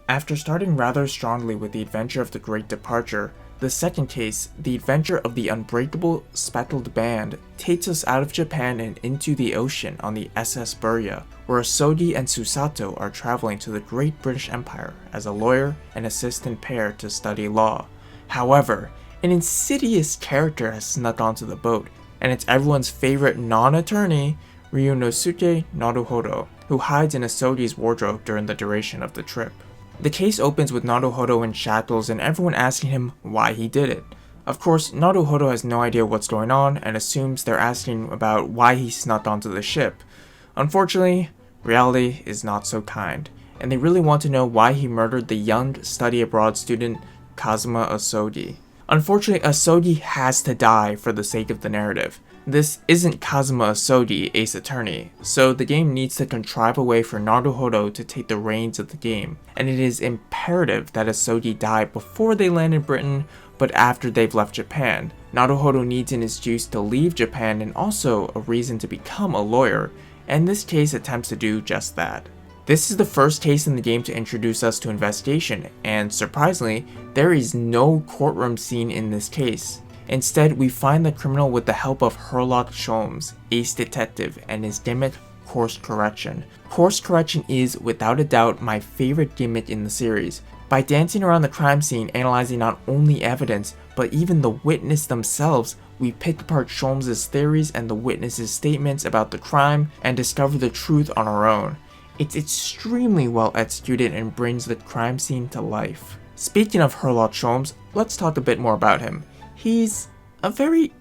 After starting rather strongly with the adventure of the Great Departure, the second case, the adventure of the Unbreakable Speckled Band, takes us out of Japan and into the ocean on the SS Burya, where Asogi and Susato are traveling to the Great British Empire as a lawyer and assistant pair to study law. However, an insidious character has snuck onto the boat, and it's everyone's favorite non-attorney, Ryunosuke Naruhodo, who hides in Asogi's wardrobe during the duration of the trip. The case opens with Naruhodo in shackles and everyone asking him why he did it. Of course, Naruhodo has no idea what's going on and assumes they're asking about why he snuck onto the ship. Unfortunately, reality is not so kind, and they really want to know why he murdered the young study abroad student Kazuma Asogi. Unfortunately, Asogi has to die for the sake of the narrative. This isn't Kazuma Asogi, Ace Attorney, so the game needs to contrive a way for Naruhodo to take the reins of the game, and it is imperative that Asogi die before they land in Britain, but after they've left Japan. Naruhodo needs an excuse to leave Japan and also a reason to become a lawyer, and this case attempts to do just that. This is the first case in the game to introduce us to investigation, and surprisingly, there is no courtroom scene in this case. Instead, we find the criminal with the help of Sherlock Holmes, Ace Detective, and his gimmick, Course Correction. Course Correction is, without a doubt, my favorite gimmick in the series. By dancing around the crime scene, analyzing not only evidence, but even the witness themselves, we pick apart Sholmes' theories and the witnesses' statements about the crime and discover the truth on our own. It's extremely well executed and brings the crime scene to life. Speaking of Sherlock Holmes, let's talk a bit more about him. He's a very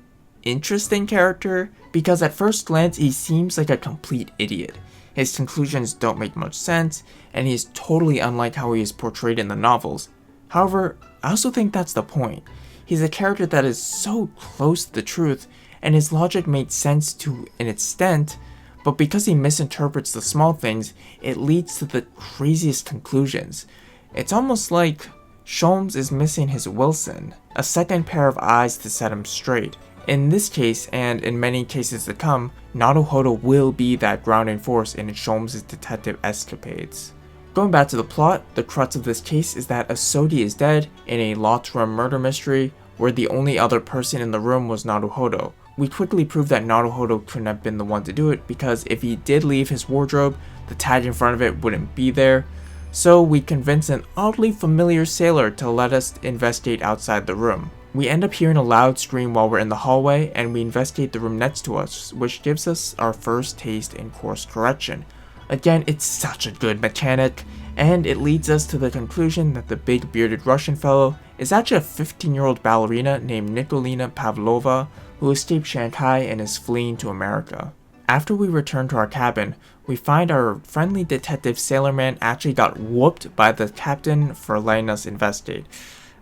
interesting character because at first glance he seems like a complete idiot. His conclusions don't make much sense, and he's totally unlike how he is portrayed in the novels. However, I also think that's the point. He's a character that is so close to the truth, and his logic makes sense to an extent, but because he misinterprets the small things, it leads to the craziest conclusions. It's almost like Sholmes is missing his Wilson, a second pair of eyes to set him straight. In this case, and in many cases to come, Naruhodo will be that grounding force in Sholmes' detective escapades. Going back to the plot, the crux of this case is that Asogi is dead in a locked room murder mystery where the only other person in the room was Naruhodo. We quickly prove that Naruhodo couldn't have been the one to do it because if he did leave his wardrobe, the tag in front of it wouldn't be there. So we convince an oddly familiar sailor to let us investigate outside the room. We end up hearing a loud scream while we're in the hallway, and we investigate the room next to us, which gives us our first taste in course correction. Again, it's such a good mechanic, and it leads us to the conclusion that the big bearded Russian fellow is actually a 15-year-old ballerina named Nikolina Pavlova who escaped Shanghai and is fleeing to America. After we return to our cabin, we find our friendly detective Sailorman actually got whooped by the captain for letting us investigate.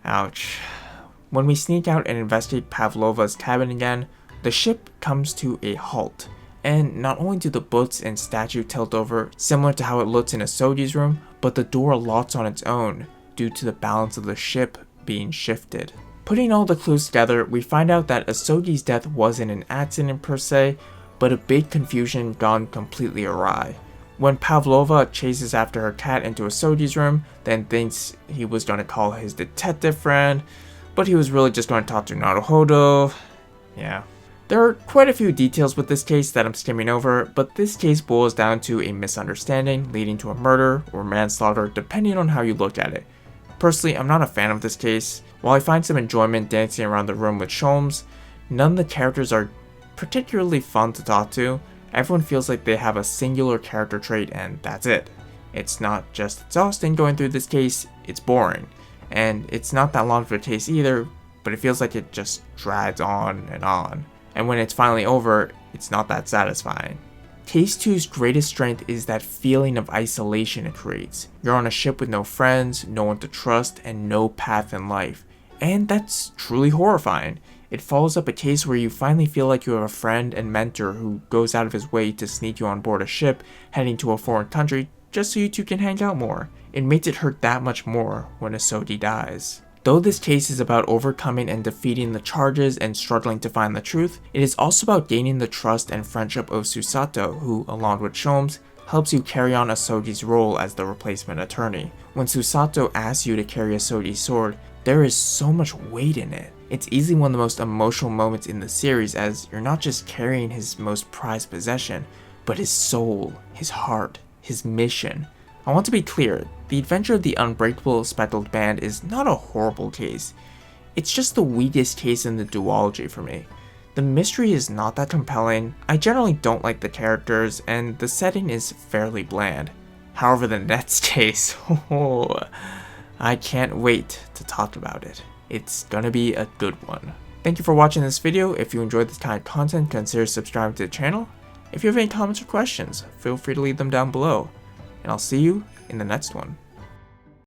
Ouch. When we sneak out and investigate Pavlova's cabin again, the ship comes to a halt. And not only do the books and statue tilt over, similar to how it looks in Asogi's room, but the door locks on its own due to the balance of the ship being shifted. Putting all the clues together, we find out that Asogi's death wasn't an accident per se, but a big confusion gone completely awry. When Pavlova chases after her cat into Asogi's room, then thinks he was going to call his detective friend, but he was really just going to talk to Naruhodo. Yeah. There are quite a few details with this case that I'm skimming over, but this case boils down to a misunderstanding leading to a murder or manslaughter depending on how you look at it. Personally, I'm not a fan of this case. While I find some enjoyment dancing around the room with Sholmes, none of the characters are particularly fun to talk to. Everyone feels like they have a singular character trait and that's it. It's not just exhausting going through this case, it's boring. And it's not that long of a case either, but it feels like it just drags on. And when it's finally over, it's not that satisfying. Case 2's greatest strength is that feeling of isolation it creates. You're on a ship with no friends, no one to trust, and no path in life. And that's truly horrifying. It follows up a case where you finally feel like you have a friend and mentor who goes out of his way to sneak you on board a ship heading to a foreign country just so you two can hang out more. It makes it hurt that much more when Asogi dies. Though this case is about overcoming and defeating the charges and struggling to find the truth, it is also about gaining the trust and friendship of Susato, who, along with Sholmes, helps you carry on Asoji's role as the replacement attorney. When Susato asks you to carry Asoji's sword, there is so much weight in it. It's easily one of the most emotional moments in the series, as you're not just carrying his most prized possession, but his soul, his heart, his mission. I want to be clear, the adventure of the Unbreakable Speckled Band is not a horrible case. It's just the weakest case in the duology for me. The mystery is not that compelling, I generally don't like the characters, and the setting is fairly bland. However, the next case, I can't wait to talk about it. It's gonna be a good one. Thank you for watching this video. If you enjoyed this kind of content, consider subscribing to the channel. If you have any comments or questions, feel free to leave them down below. And I'll see you in the next one.